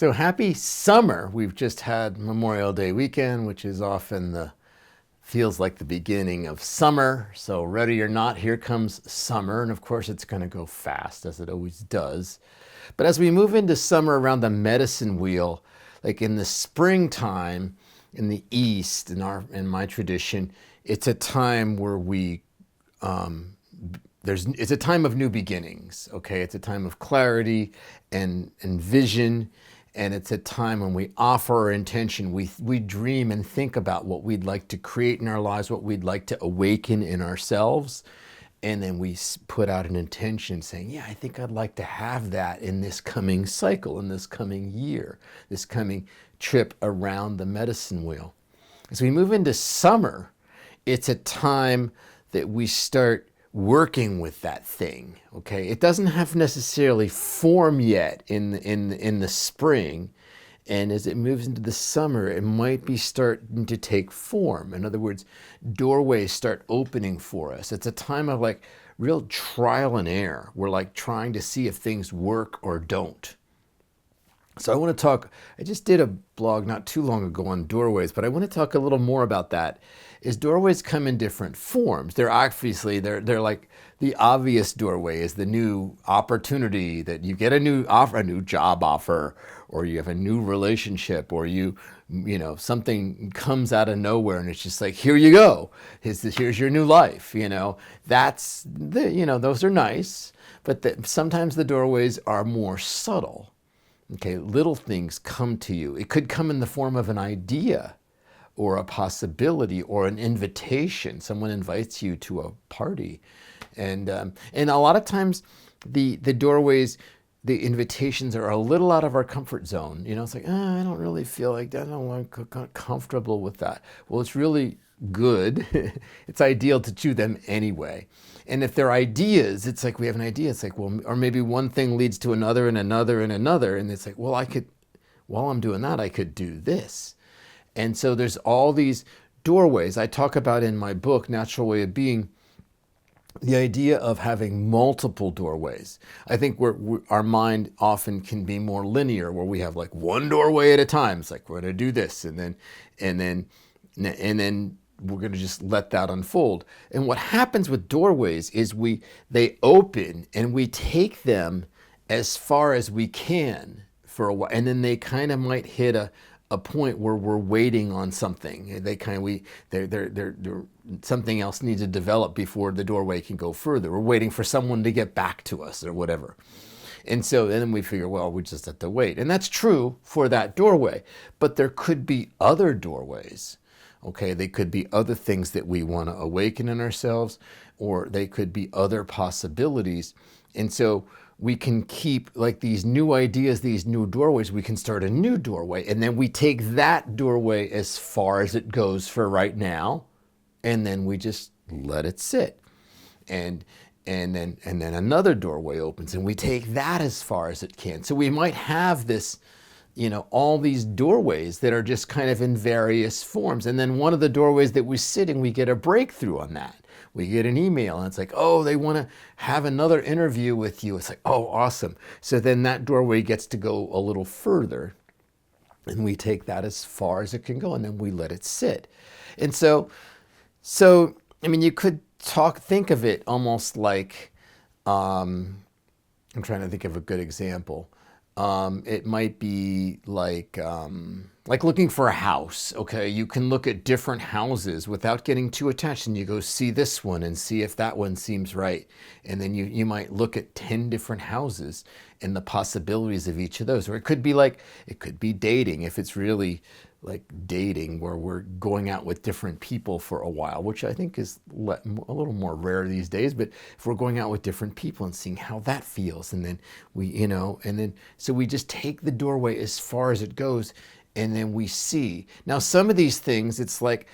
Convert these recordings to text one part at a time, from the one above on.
So happy summer. We've just had Memorial Day weekend, which is often feels like the beginning of summer. So ready or not, here comes summer. And of course, it's going to go fast as it always does. But as we move into summer around the medicine wheel, like in the springtime in the East, in my tradition, it's a time where it's a time of new beginnings. Okay, it's a time of clarity and vision, and it's a time when we offer our intention. We dream and think about what we'd like to create in our lives, what we'd like to awaken in ourselves, and then we put out an intention saying, yeah, I think I'd like to have that in this coming cycle, in this coming year, this coming trip around the medicine wheel. As we move into summer, it's a time that we start working with that thing. Okay, it doesn't have necessarily form yet in the spring, and as it moves into the summer, it might be starting to take form. In other words, doorways start opening for us. It's a time of like real trial and error. We're like trying to see if things work or don't. So I want to talk, I just did a blog not too long ago on doorways, but I want to talk a little more about that. Is doorways come in different forms. They're like the obvious doorway is the new opportunity that you get a new offer, a new job offer, or you have a new relationship, or something comes out of nowhere and it's just like, here you go. Here's your new life. Those are nice, but sometimes the doorways are more subtle. Okay, little things come to you. It could come in the form of an idea or a possibility or an invitation. Someone invites you to a party. And a lot of times the doorways, the invitations are a little out of our comfort zone. It's like, I don't really feel like that. I don't want to get comfortable with that. Well, it's really good. It's ideal to do them anyway. And if they're ideas, it's like we have an idea. It's like, well, or maybe one thing leads to another and another and another. And it's like, well, while I'm doing that, I could do this. And so there's all these doorways. I talk about in my book, Natural Way of Being, the idea of having multiple doorways. I think our mind often can be more linear, where we have like one doorway at a time. It's like, we're going to do this, and then we're going to just let that unfold. And what happens with doorways is they open and we take them as far as we can for a while, and then they kind of might hit a point where we're waiting on something. Something else needs to develop before the doorway can go further. We're waiting for someone to get back to us or whatever. And then we figure, well, we just have to wait. And that's true for that doorway. But there could be other doorways. Okay, they could be other things that we want to awaken in ourselves, or they could be other possibilities. And so we can keep like these new ideas, these new doorways. We can start a new doorway, and then we take that doorway as far as it goes for right now, and then we just let it sit. And then another doorway opens, and we take that as far as it can. So we might have this, all these doorways that are just kind of in various forms. And then one of the doorways that we sit in, we get a breakthrough on that. We get an email and it's like, oh, they want to have another interview with you. It's like, oh, awesome. So then that doorway gets to go a little further, and we take that as far as it can go, and then we let it sit. And so I mean, you could think of it almost like, I'm trying to think of a good example. It might be like looking for a house. Okay, you can look at different houses without getting too attached, and you go see this one and see if that one seems right. And then you might look at 10 different houses and the possibilities of each of those. Or it could be dating, if it's really like dating, where we're going out with different people for a while, which I think is a little more rare these days. But if we're going out with different people and seeing how that feels, and then so we just take the doorway as far as it goes, and then we see. Now, some of these things, it's like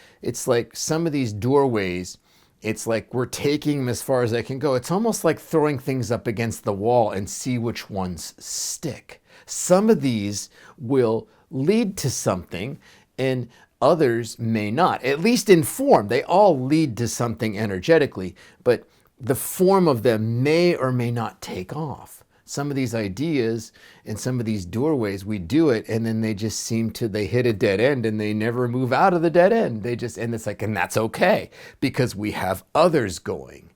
some of these doorways, it's like we're taking them as far as they can go. It's almost like throwing things up against the wall and see which ones stick. Some of these will lead to something, and others may not, at least in form. They all lead to something energetically, but the form of them may or may not take off. some of these ideas and some of these doorways, we do it, and then they just seem to, they hit a dead end and they never move out of the dead end. They just, and it's like, and that's okay because we have others going.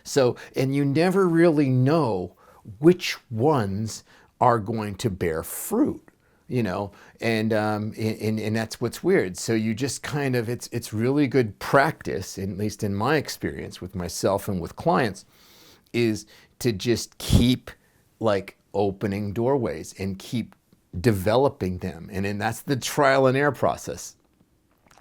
So, and you never really know which ones are going to bear fruit, you know, and that's what's weird. So you just kind of, it's really good practice, at least in my experience with myself and with clients, is to just keep like opening doorways and keep developing them. And then that's the trial and error process.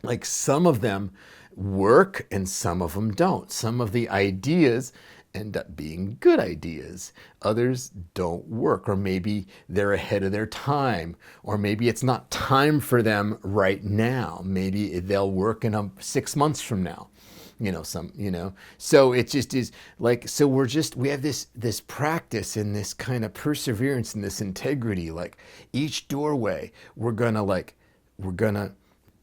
Like some of them work and some of them don't. Some of the ideas end up being good ideas. Others don't work, or maybe they're ahead of their time, or maybe it's not time for them right now. Maybe they'll work in 6 months from now. So it just is like, so we have this practice and this kind of perseverance and this integrity. Like each doorway, we're gonna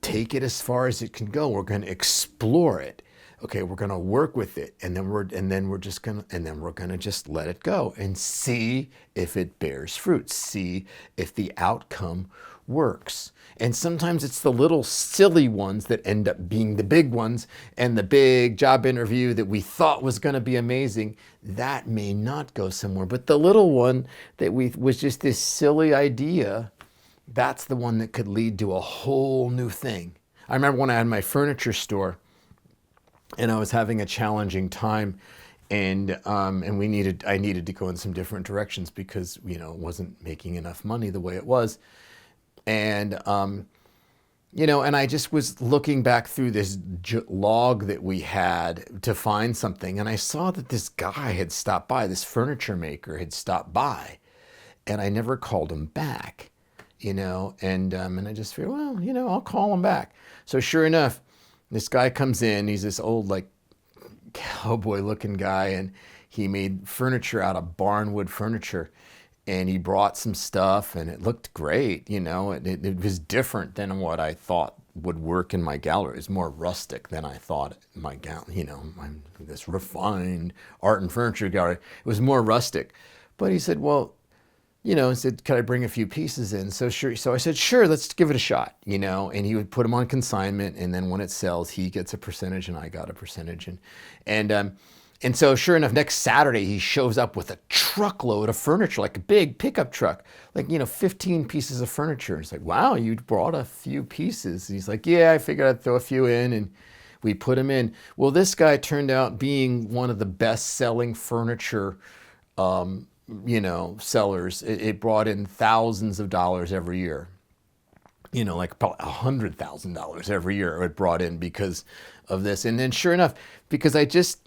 take it as far as it can go. We're gonna explore it. Okay, we're gonna work with it, and then we're gonna just let it go and see if it bears fruit, see if the outcome works. And sometimes it's the little silly ones that end up being the big ones, and the big job interview that we thought was going to be amazing, that may not go somewhere. But the little one that was just this silly idea, that's the one that could lead to a whole new thing. I remember when I had my furniture store and I was having a challenging time, and I needed to go in some different directions because, it wasn't making enough money the way it was. And, and I just was looking back through this log that we had to find something. And I saw that this guy had stopped by, this furniture maker had stopped by, and I never called him back, and I just figured, well, I'll call him back. So sure enough, this guy comes in, he's this old, like, cowboy looking guy, and he made furniture out of barnwood furniture. And he brought some stuff, and it looked great, it was different than what I thought would work in my gallery. It was more rustic than I thought my gallery, this refined art and furniture gallery. It was more rustic. But he said, well, he said, could I bring a few pieces in? So sure. So I said, sure, let's give it a shot, and he would put them on consignment, and then when it sells, he gets a percentage and I got a percentage. And so sure enough, next Saturday, he shows up with a truckload of furniture, like a big pickup truck, like, 15 pieces of furniture. It's like, wow, you brought a few pieces. And he's like, yeah, I figured I'd throw a few in, and we put them in. Well, this guy turned out being one of the best-selling furniture, sellers. It brought in thousands of dollars every year. Like probably $100,000 every year it brought in because of this. And then sure enough, because I just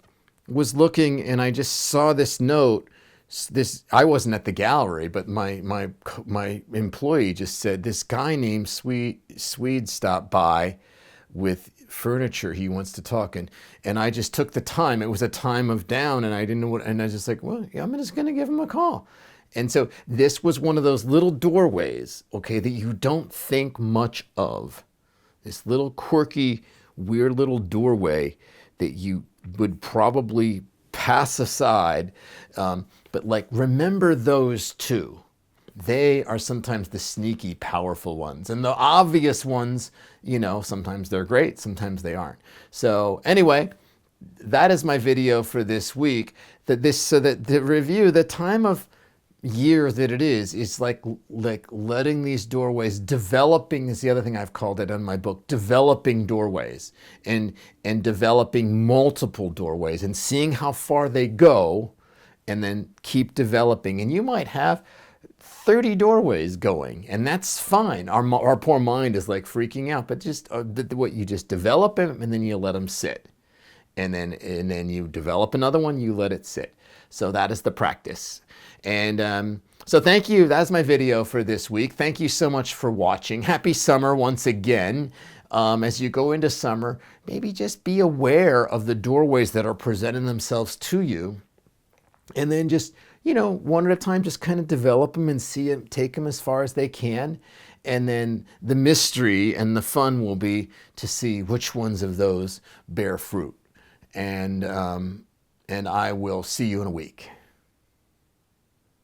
was looking and I just saw this note. I wasn't at the gallery, but my employee just said, this guy named Swede stopped by with furniture. He wants to talk. And I just took the time. It was a time of down, and I didn't know what, and I was just like, well, yeah, I'm just going to give him a call. And so this was one of those little doorways, okay, that you don't think much of. This little quirky, weird little doorway that you would probably pass aside. But like, remember those two. They are sometimes the sneaky, powerful ones. And the obvious ones, sometimes they're great, sometimes they aren't. So anyway, that is my video for this week. So that the review, the time of year that it is like letting these doorways, developing is the other thing I've called it in my book, developing doorways and developing multiple doorways and seeing how far they go, and then keep developing. And you might have 30 doorways going, and that's fine. Our poor mind is like freaking out, but just what you just develop them, and then you let them sit, and then you develop another one, you let it sit. So that is the practice. And so thank you. That's my video for this week. Thank you so much for watching. Happy summer once again. As you go into summer, maybe just be aware of the doorways that are presenting themselves to you, and then just, one at a time, just kind of develop them and see them, take them as far as they can. And then the mystery and the fun will be to see which ones of those bear fruit. And I will see you in a week.